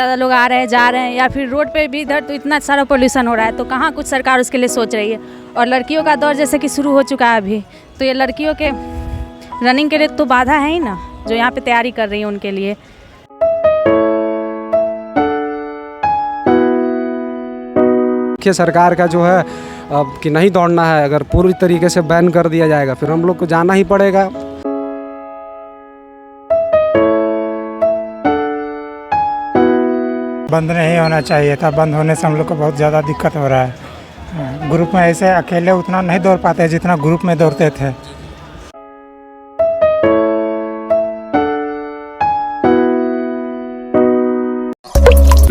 ज़्यादा लोग आ रहे हैं जा रहे हैं, या फिर रोड पे भी इधर तो इतना सारा पोल्यूशन हो रहा है, तो कहाँ कुछ सरकार उसके लिए सोच रही है। और लड़कियों का दौर जैसे कि शुरू हो चुका है अभी, तो ये लड़कियों के रनिंग के लिए तो बाधा है ही ना, जो यहाँ पे तैयारी कर रही है उनके लिए। सरकार का जो है कि नहीं दौड़ना है, अगर पूरी तरीके से बैन कर दिया जाएगा फिर हम लोग को जाना ही पड़ेगा। बंद नहीं होना चाहिए था, बंद होने से हम लोग को बहुत ज़्यादा दिक्कत हो रहा है। ग्रुप में ऐसे अकेले उतना नहीं दौड़ पाते जितना ग्रुप में दौड़ते थे।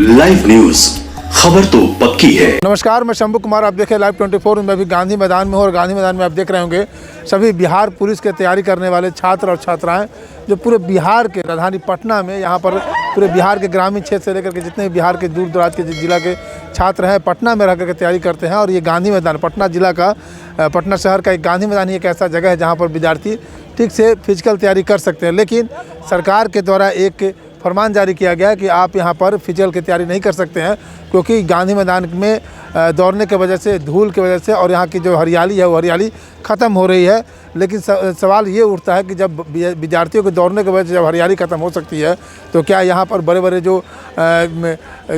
लाइव न्यूज, खबर तो पक्की है। नमस्कार, मैं शंभू कुमार, आप देखें लाइव 24। मैं अभी गांधी मैदान में हूँ और गांधी मैदान में आप देख रहे होंगे सभी बिहार पुलिस की तैयारी करने वाले छात्र और छात्राएं जो पूरे बिहार के राजधानी पटना में, यहाँ पर पूरे बिहार के ग्रामीण क्षेत्र से लेकर के जितने भी बिहार के दूर दराज के जिला के छात्र हैं पटना में रह करके तैयारी करते हैं। और ये गांधी मैदान पटना जिला का, पटना शहर का एक गांधी मैदान ही एक ऐसा जगह है जहाँ पर विद्यार्थी ठीक से फिजिकल तैयारी कर सकते हैं। लेकिन सरकार के द्वारा एक फरमान जारी किया गया है कि आप यहाँ पर फिजिकल की तैयारी नहीं कर सकते हैं, क्योंकि गांधी मैदान में दौड़ने की वजह से, धूल की वजह से और यहाँ की जो हरियाली है वो हरियाली ख़त्म हो रही है। लेकिन सवाल ये उठता है कि जब विद्यार्थियों के दौड़ने की वजह से जब हरियाली ख़त्म हो सकती है, तो क्या यहाँ पर बड़े बड़े जो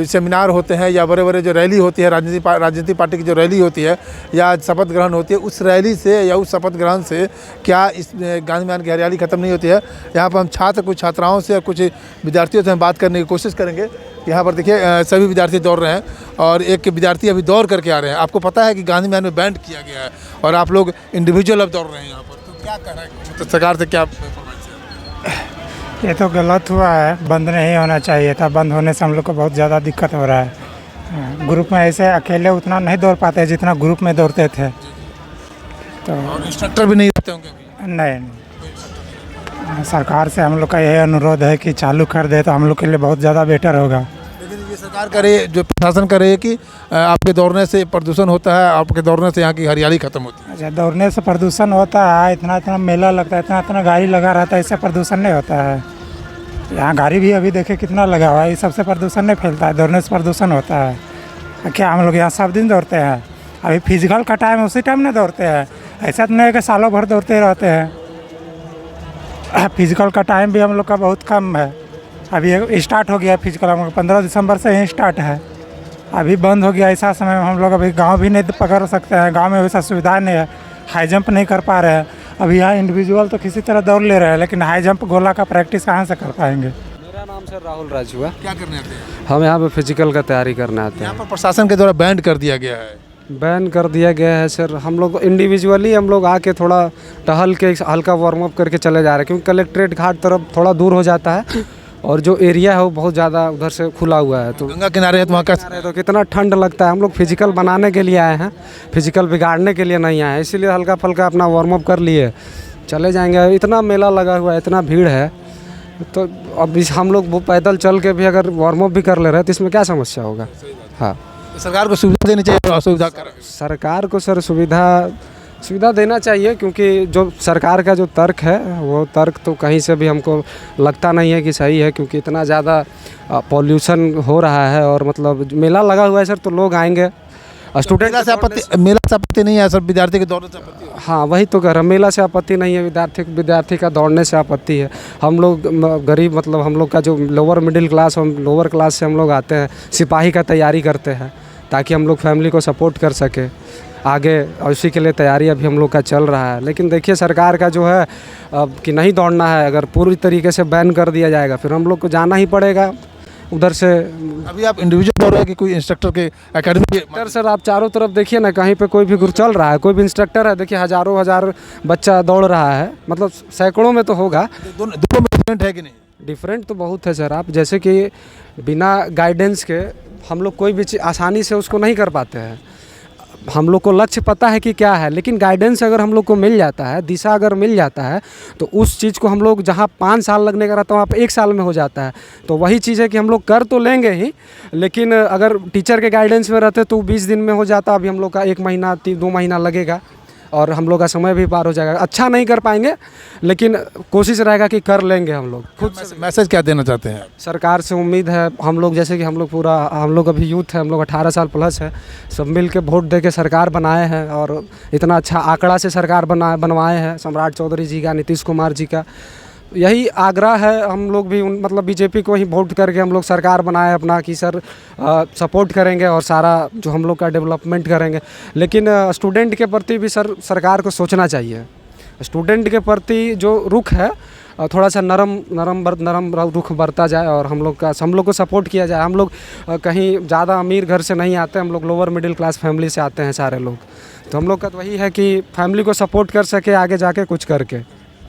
सेमिनार होते हैं या बड़े बड़े जो रैली होती है, राजनीतिक पार्टी की जो रैली होती है या शपथ ग्रहण होती है, उस रैली से या उस शपथ ग्रहण से क्या इस गांधी मैदान की हरियाली ख़त्म नहीं होती है? यहाँ पर हम कुछ छात्राओं से, कुछ विद्यार्थियों से हम बात करने की कोशिश करेंगे। यहाँ पर देखिए सभी विद्यार्थी दौड़ रहे हैं और एक विद्यार्थी अभी दौड़ करके आ रहे हैं। आपको पता है कि गांधी मैदान में बैंड किया गया है और आप लोग इंडिविजुअल अब दौड़ रहे हैं यहाँ पर, तो क्या कह रहे हैं, तो सरकार से क्या? ये तो गलत हुआ है, बंद नहीं होना चाहिए था। बंद होने से हम लोग को बहुत ज़्यादा दिक्कत हो रहा है। ग्रुप में ऐसे अकेले उतना नहीं दौड़ पाते जितना ग्रुप में दौड़ते थे। तो और इंस्ट्रक्टर भी नहीं रहते होंगे? नहीं, सरकार से हम लोग का यही अनुरोध है कि चालू कर दे तो हम लोग के लिए बहुत ज़्यादा बेटर होगा। लेकिन ये सरकार करे, जो प्रशासन करे कि आपके दौड़ने से प्रदूषण होता है, आपके दौड़ने से यहाँ की हरियाली खत्म होती है। अच्छा, दौड़ने से प्रदूषण होता है, इतना मेला लगता है, इतना गाड़ी लगा रहता है, इससे प्रदूषण नहीं होता है। यहाँ गाड़ी भी अभी देखे कितना लगा हुआ है, ये सबसे प्रदूषण नहीं फैलता है, दौड़ने से प्रदूषण होता है। क्या हम लोग यहाँ सब दिन दौड़ते हैं? अभी फिजिकल का टाइम उसी टाइम नहीं दौड़ते हैं, ऐसा तो नहीं है कि सालों भर दौड़ते रहते हैं। फिजिकल का टाइम भी हम लोग का बहुत कम है। अभी स्टार्ट हो गया फिजिकल, हम लोग 15 दिसंबर से ही स्टार्ट है, अभी बंद हो गया। ऐसा समय में हम लोग अभी गांव भी नहीं पकड़ सकते हैं, गांव में वैसा सुविधा नहीं है, हाई जंप नहीं कर पा रहे हैं। अभी यहाँ इंडिविजुअल तो किसी तरह दौड़ ले रहे हैं, लेकिन हाई जंप गोला का प्रैक्टिस कहाँ से कर पाएंगे? मेरा नाम सर राहुल राजू है। क्या करने आते हैं? हम यहाँ पे फिजिकल का तैयारी करने आते हैं। यहाँ पर प्रशासन के द्वारा बैंड कर दिया गया है। बैन कर दिया गया है सर। हम लोग इंडिविजुअली हम लोग आके थोड़ा टहल के हल्का वार्म अप करके चले जा रहे हैं, क्योंकि कलेक्ट्रेट घाट तरफ थोड़ा दूर हो जाता है और जो एरिया है वो बहुत ज़्यादा उधर से खुला हुआ है। तो गंगा किनारे है तो वहाँ का तो कितना ठंड लगता है। हम लोग फिजिकल बनाने के लिए आए हैं, फिजिकल बिगाड़ने के लिए नहीं आए हैं, इसीलिए हल्का फुल्का अपना वार्म अप कर लिए, चले जाएंगे। इतना मेला लगा हुआ है, इतना भीड़ है, तो अब हम लोग वो पैदल चल के भी अगर वार्म अप भी कर ले रहे हैं तो इसमें क्या समस्या होगा? हाँ, सरकार को सुविधा देनी चाहिए, असुविधा कर। सरकार को सर सुविधा देना चाहिए, क्योंकि जो सरकार का जो तर्क है वो तर्क तो कहीं से भी हमको लगता नहीं है कि सही है, क्योंकि इतना ज़्यादा पॉल्यूशन हो रहा है और मतलब मेला लगा हुआ है सर, तो लोग आएंगे। स्टूडेंट मेला से आपत्ति नहीं है सर, विद्यार्थी के दौड़ने से आपत्ति है? हाँ, वही तो कह रहा, मेला से आपत्ति नहीं है, विद्यार्थी का दौड़ने से आपत्ति है। हम लोग गरीब, मतलब हम लोग का जो लोअर मिडिल क्लास, हम लोअर क्लास से हम लोग आते हैं, सिपाही का तैयारी करते हैं ताकि हम लोग फैमिली को सपोर्ट कर सके आगे, और उसी के लिए तैयारी अभी हम लोग का चल रहा है। लेकिन देखिए सरकार का जो है कि नहीं दौड़ना है, अगर पूरी तरीके से बैन कर दिया जाएगा फिर हम लोग को जाना ही पड़ेगा उधर से। अभी आप इंडिविजुअल दौड़ रहे हैं कि कोई इंस्ट्रक्टर के अकेडमी के? सर आप चारों तरफ देखिए ना, कहीं पे कोई भी ग्रुप चल रहा है, कोई भी इंस्ट्रक्टर है, देखिए हजार बच्चा दौड़ रहा है, मतलब सैकड़ों में तो होगा। दोनों में डिफरेंट है कि नहीं? डिफरेंट तो बहुत है सर। आप जैसे कि बिना गाइडेंस के हम लोग कोई भी चीज़ आसानी से उसको नहीं कर पाते हैं। हम लोग को लक्ष्य पता है कि क्या है, लेकिन गाइडेंस अगर हम लोग को मिल जाता है, दिशा अगर मिल जाता है, तो उस चीज़ को हम लोग जहाँ 5 साल लगने का रहता है वहाँ पर 1 साल में हो जाता है। तो वही चीज़ है कि हम लोग कर तो लेंगे ही, लेकिन अगर टीचर के गाइडेंस में रहते तो 20 दिन में हो जाता। अभी हम लोग का 1 महीना 2 महीना लगेगा। और हम लोग का समय भी पार हो जाएगा। अच्छा नहीं कर पाएंगे लेकिन कोशिश रहेगा कि कर लेंगे हम लोग खुद से। मैसेज क्या देना चाहते हैं? सरकार से उम्मीद है, हम लोग जैसे कि हम लोग अभी यूथ है, हम लोग 18 साल प्लस है, सब मिल के वोट दे के सरकार बनाए हैं और इतना अच्छा आंकड़ा से सरकार बनवाए हैं सम्राट चौधरी जी का, नीतीश कुमार जी का। यही आग्रह है, हम लोग भी मतलब बीजेपी को ही वोट करके हम लोग सरकार बनाए अपना कि सर सपोर्ट करेंगे और सारा जो हम लोग का डेवलपमेंट करेंगे। लेकिन स्टूडेंट के प्रति भी सरकार को सोचना चाहिए। स्टूडेंट के प्रति जो रुख है थोड़ा सा नरम रुख बरता जाए और हम लोग को सपोर्ट किया जाए। हम लोग कहीं ज़्यादा अमीर घर से नहीं आते, हम लोग लोअर मिडिल क्लास फैमिली से आते हैं सारे लोग। तो हम लोग का तो वही है कि फैमिली को सपोर्ट कर सके आगे जाके कुछ करके।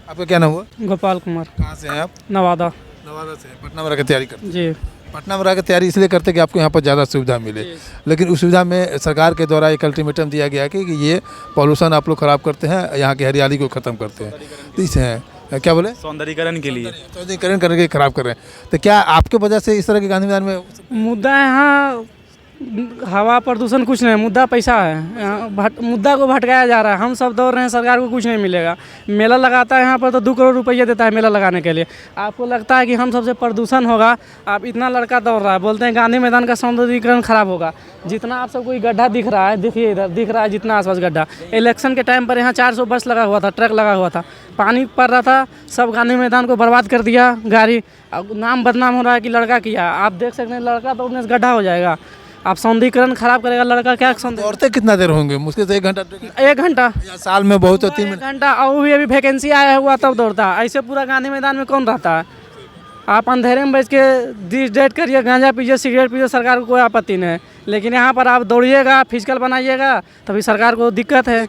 आपका क्या नाम हुआ? गोपाल कुमार। कहाँ से हैं आप? नवादा। नवादा से। पटना में रह के तैयारी करते हैं? जी। पटना में रह के तैयारी इसलिए करते हैं कि आपको यहाँ पर ज़्यादा सुविधा मिले, लेकिन उस सुविधा में सरकार के द्वारा एक अल्टीमेटम दिया गया कि ये पॉल्यूशन आप लोग ख़राब करते हैं, यहाँ की हरियाली को ख़त्म करते हैं। तो इसे हैं क्या बोले, सौंदर्यीकरण के लिए सौंदर्यीकरण करके ख़राब कर रहे हैं। तो क्या आपके वजह से इस तरह के गांधी मैदान में मुद्दा यहाँ हवा प्रदूषण कुछ नहीं, मुद्दा पैसा है। मुद्दा को भटकाया जा रहा है। हम सब दौड़ रहे हैं, सरकार को कुछ नहीं मिलेगा। मेला लगाता है यहाँ पर तो 2 करोड़ रुपये देता है मेला लगाने के लिए। आपको लगता है कि हम सबसे प्रदूषण होगा? आप इतना लड़का दौड़ रहा है, बोलते हैं गांधी मैदान का सौंदर्यीकरण खराब होगा। जितना आप सबको गड्ढा दिख रहा है, देखिए इधर दिख रहा है जितना आसपास गड्ढा। इलेक्शन के टाइम पर यहाँ 400 बस लगा हुआ था, ट्रक लगा हुआ था, पानी पड़ रहा था, सब गांधी मैदान को बर्बाद कर दिया गाड़ी। अब नाम बदनाम हो रहा है कि लड़का किया। आप देख सकते हैं लड़का दौड़ने से गड्ढा हो जाएगा। आप सौंदर्यीकरण खराब करेगा लड़का, क्या दौड़ते कितना देर होंगे? मुश्किल से 1 घंटा 1 घंटा साल में बहुत 3 मिनट 1 घंटा। और भी अभी वैकेंसी आया हुआ तब दौड़ता है। ऐसे पूरा गांधी मैदान में कौन रहता है? आप अंधेरे में बैठ के डेट करिए, गांजा पीजिए, सिगरेट पीजिए, सरकार को कोई आपत्ति नहीं है। लेकिन यहाँ पर आप दौड़िएगा, फिजिकल बनाइएगा, तभी सरकार को दिक्कत है।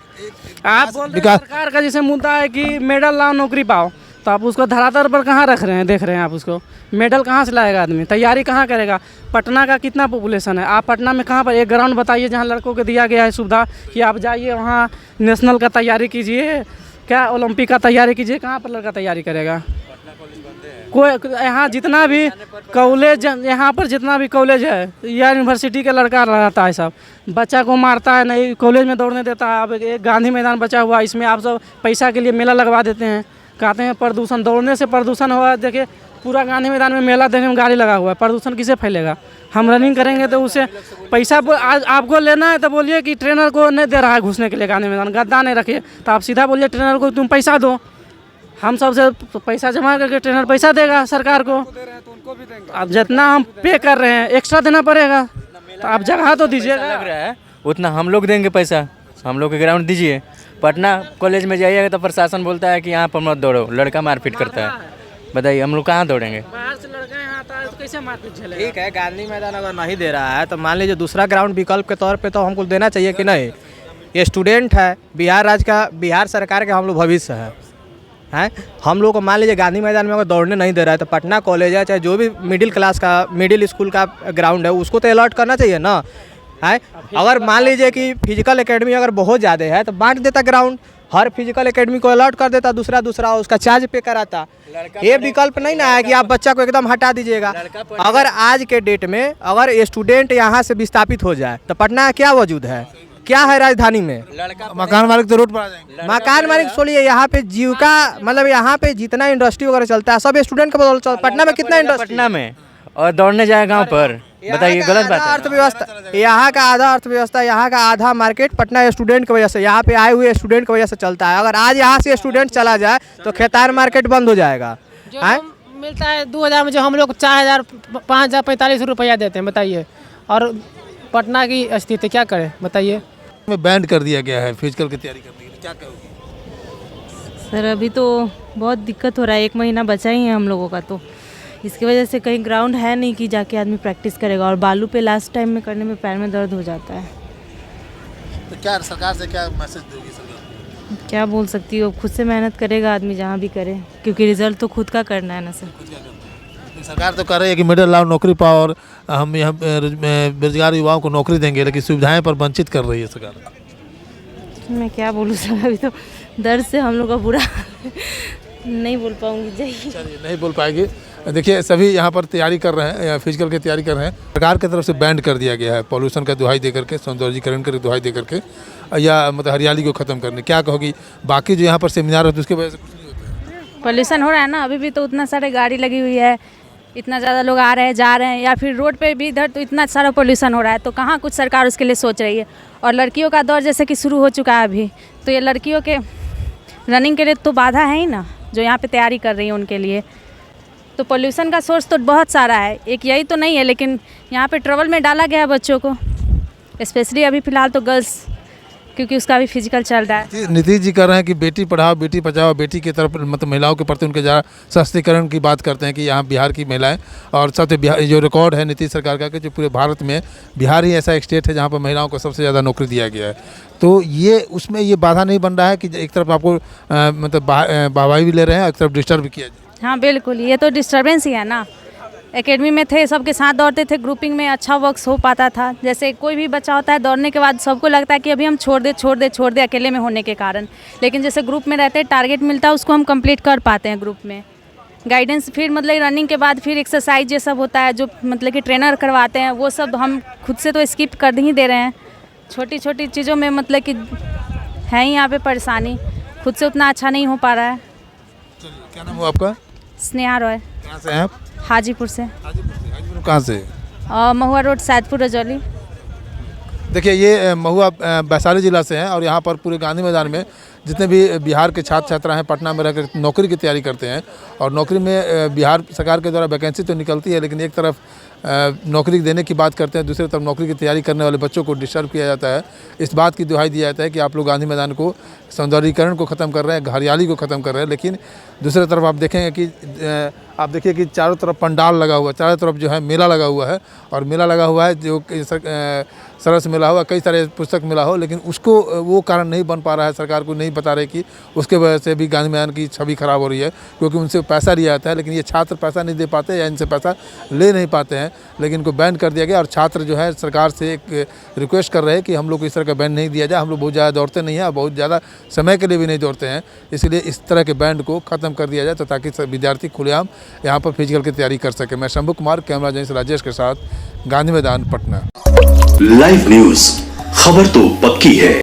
आप बोल रहे हैं सरकार का जैसे मुद्दा है कि मेडल लाओ नौकरी पाओ, तो आप उसको धरातल पर कहाँ रख रहे हैं? देख रहे हैं आप उसको, मेडल कहाँ से लाएगा आदमी? तैयारी कहाँ करेगा? पटना का कितना पॉपुलेशन है? आप पटना में कहाँ पर एक ग्राउंड बताइए जहाँ लड़कों को दिया गया है सुविधा कि आप जाइए वहाँ नेशनल का तैयारी कीजिए, क्या ओलंपिक का तैयारी कीजिए। कहाँ पर लड़का तैयारी करेगा? कोई यहाँ जितना भी कॉलेज, यहाँ पर जितना भी कॉलेज है या यूनिवर्सिटी का लड़का रहता है, सब बच्चा को मारता है, नहीं कॉलेज में दौड़ने देता है। अब एक गांधी मैदान बचा हुआ, इसमें आप सब पैसा के लिए मेला लगवा देते हैं, कहते हैं प्रदूषण। दौड़ने से प्रदूषण हुआ। देखिए पूरा गांधी मैदान में मेला देखने में गाड़ी लगा हुआ है, प्रदूषण किसे फैलेगा? हम रनिंग करेंगे तो उससे पैसा आज आपको लेना है तो बोलिए कि ट्रेनर को नहीं दे रहा है घुसने के लिए गांधी मैदान, गद्दा नहीं रखिए, तो आप सीधा बोलिए ट्रेनर को तुम पैसा दो। हम सबसे पैसा जमा करके ट्रेनर पैसा देगा सरकार को। अब जितना हम पे कर रहे हैं एक्स्ट्रा देना पड़ेगा, तो आप जगह तो दीजिएगा। लग रहा है उतना हम लोग देंगे पैसा, हम लोग के ग्राउंड दीजिए। पटना कॉलेज में जाइएगा तो प्रशासन बोलता है कि यहाँ पर मत दौड़ो, लड़का मारपीट करता है। बताइए हम लोग कहाँ दौड़ेंगे? बाहर से लड़का यहाँ आता है तो कैसे मारपीट झेलेगा? ठीक है, गांधी मैदान अगर नहीं दे रहा है तो मान लीजिए दूसरा ग्राउंड विकल्प के तौर पे तो हमको देना चाहिए कि नहीं? ये स्टूडेंट है, बिहार राज्य का, बिहार सरकार का हम लोग भविष्य है। हम लोग को मान लीजिए गांधी मैदान में अगर दौड़ने नहीं दे रहा है तो पटना कॉलेज है, चाहे जो भी मिडिल क्लास का, मिडिल स्कूल का ग्राउंड है, उसको तो अलॉट करना चाहिए ना है। अगर मान लीजिए कि फिजिकल एकेडमी अगर बहुत ज़्यादा है तो बांट देता ग्राउंड, हर फिजिकल एकेडमी को अलॉट कर देता, दूसरा उसका चार्ज पे कराता। ये विकल्प नहीं ना है कि आप बच्चा को एकदम हटा दीजिएगा। अगर आज के डेट में अगर स्टूडेंट यहाँ से विस्थापित हो जाए तो पटना क्या वजूद है, क्या है राजधानी में? मकान मालिक तो रोड पर आ जाएंगे। मकान मालिक छोड़िए, यहाँ पे जीविका मतलब यहाँ पे जितना इंडस्ट्री वगैरह चलता है सब स्टूडेंट के बदौलत चलता है। पटना में कितना इंडस्ट्री? पटना में और दौड़ने जाए गाँव पर, बताइए गलत बात है। अर्थव्यवस्था यहाँ का आधा अर्थव्यवस्था, यहाँ का आधा मार्केट पटना स्टूडेंट की वजह से, यहाँ पे आए हुए स्टूडेंट की वजह से चलता है। अगर आज यहाँ से स्टूडेंट चला जाए तो खेतार मार्केट बंद हो जाएगा। मिलता है 2000 में, जो हम लोग 4000 5045 रुपया देते हैं, बताइए। और पटना की स्थिति क्या करें बताइए? में बैंड कर दिया गया है फिजिकल की तैयारी करने के लिए, क्या कहोगे? सर अभी तो बहुत दिक्कत हो रहा है, 1 महीना बचा ही है हम लोगों का, तो इसकी वजह से कहीं ग्राउंड है नहीं कि जाके आदमी प्रैक्टिस करेगा, और बालू पे लास्ट टाइम में करने में पैर में दर्द हो जाता है। तो क्या सरकार से क्या मैसेज दोगी? सरकार क्या बोल सकती हो, खुद से मेहनत करेगा आदमी जहाँ भी करे, क्योंकि रिजल्ट तो खुद का करना है ना सर। सरकार तो कह रही है कि मेडल लाओ नौकरी पाओ और हम यहाँ बेरोजगार युवाओं को नौकरी देंगे, लेकिन सुविधाएं पर वंचित कर रही है सरकार। मैं क्या बोलूँ सर, अभी तो दर्द से हम लोग का बुरा नहीं बोल पाऊँगी। चलिए नहीं बोल पाएगी। देखिए सभी यहाँ पर तैयारी कर रहे हैं, फिजिकल की तैयारी कर रहे हैं। सरकार की तरफ से बैन कर दिया गया है पॉल्यूशन का दुहाई दे करके, सौंदर्यीकरण का दुहाई दे करके, या मतलब हरियाली को ख़त्म करने। क्या कहोगी बाकी जो यहाँ पर सेमिनार होते हैं उसके वजह से कुछ नहीं होता है? पोल्यूशन हो रहा है ना, अभी भी तो उतना सारे गाड़ी लगी हुई है, इतना ज़्यादा लोग आ रहे हैं जा रहे हैं, या फिर रोड पे भी इधर तो इतना सारा पोल्यूशन हो रहा है, तो कहाँ कुछ सरकार उसके लिए सोच रही है। और लड़कियों का दौर जैसे कि शुरू हो चुका है अभी, तो ये लड़कियों के रनिंग के लिए तो बाधा है ही ना, जो यहाँ पे तैयारी कर रही है उनके लिए। तो पोल्यूशन का सोर्स तो बहुत सारा है, एक यही तो नहीं है, लेकिन यहाँ पे ट्रबल में डाला गया है बच्चों को, स्पेशली अभी फ़िलहाल तो गर्ल्स, क्योंकि उसका भी फिजिकल चल रहा है। नीतीश जी कर रहे हैं कि बेटी पढ़ाओ बेटी बचाओ, बेटी की तरफ मतलब महिलाओं के प्रति उनके ज़्यादा सशक्तिकरण की बात करते हैं कि यहाँ बिहार की महिलाएं, और सबसे बिहार जो रिकॉर्ड है नीतीश सरकार का कि जो पूरे भारत में बिहार ही ऐसा एक स्टेट है जहाँ पर महिलाओं को सबसे ज़्यादा नौकरी दिया गया है। तो ये उसमें ये बाधा नहीं बन रहा है कि एक तरफ आपको मतलब वाहवाही भी ले रहे हैं, एक तरफ डिस्टर्ब भी किया जाए। हाँ बिल्कुल, ये तो डिस्टर्बेंस ही है ना। एकेडमी में थे, सबके साथ दौड़ते थे, ग्रुपिंग में अच्छा वर्क हो पाता था। जैसे कोई भी बच्चा होता है दौड़ने के बाद सबको लगता है कि अभी हम छोड़ दे अकेले में होने के कारण, लेकिन जैसे ग्रुप में रहते हैं टारगेट मिलता है उसको हम कंप्लीट कर पाते हैं ग्रुप में। गाइडेंस फिर मतलब रनिंग के बाद फिर एक्सरसाइज ये सब होता है जो मतलब कि ट्रेनर करवाते हैं, वो सब हम खुद से तो स्किप कर ही दे रहे हैं। छोटी छोटी चीज़ों में मतलब कि है ही यहाँ पे परेशानी, खुद से उतना अच्छा नहीं हो पा रहा है। क्या नाम हो आपका? स्नेहा रॉय। कहाँ से हैं आप? हाजीपुर से। हाजीपुर कहाँ से? महुआ रोड, सैदपुर, रजौली। देखिए ये महुआ वैशाली ज़िला से हैं और यहाँ पर पूरे गांधी मैदान में जितने भी बिहार के छात्र छात्रा हैं पटना में रहकर नौकरी की तैयारी करते हैं। और नौकरी में बिहार सरकार के द्वारा वैकेंसी तो निकलती है, लेकिन एक तरफ नौकरी देने की बात करते हैं, दूसरी तरफ नौकरी की तैयारी करने वाले बच्चों को डिस्टर्ब किया जाता है। इस बात की दुहाई दिया जाता है कि आप लोग गांधी मैदान को सौंदर्यीकरण को ख़त्म कर रहे हैं, हरियाली को ख़त्म कर रहे हैं, लेकिन दूसरी तरफ आप देखेंगे कि आप देखिए कि चारों तरफ पंडाल लगा हुआ है, चारों तरफ जो है मेला लगा हुआ है। और मेला लगा हुआ है जो सरस मेला हुआ, कई सारे पुस्तक मेला हो, लेकिन उसको वो कारण नहीं बन पा रहा है, सरकार को नहीं बता रहे कि उसके वजह से भी गांधी मैदान की छवि खराब हो रही है, क्योंकि उनसे पैसा लिया जाता है, लेकिन ये छात्र पैसा नहीं दे पाते या इनसे पैसा ले नहीं पाते हैं, लेकिन इनको बैन कर दिया गया। और छात्र जो है सरकार से एक रिक्वेस्ट कर रहे हैं कि हम लोग को इस तरह का बैन नहीं दिया जाए, हम लोग बहुत ज़्यादा दौड़ते नहीं हैं और बहुत ज़्यादा समय के लिए भी नहीं दौड़ते हैं, इसलिए इस तरह के बैंड को ख़त्म कर दिया जाए, तो ताकि विद्यार्थी खुलेआम यहाँ पर फिजिकल की तैयारी कर सके। मैं शंभू कुमार, कैमरा जैन से राजेश के साथ, गांधी मैदान, पटना। लाइव न्यूज, खबर तो पक्की है।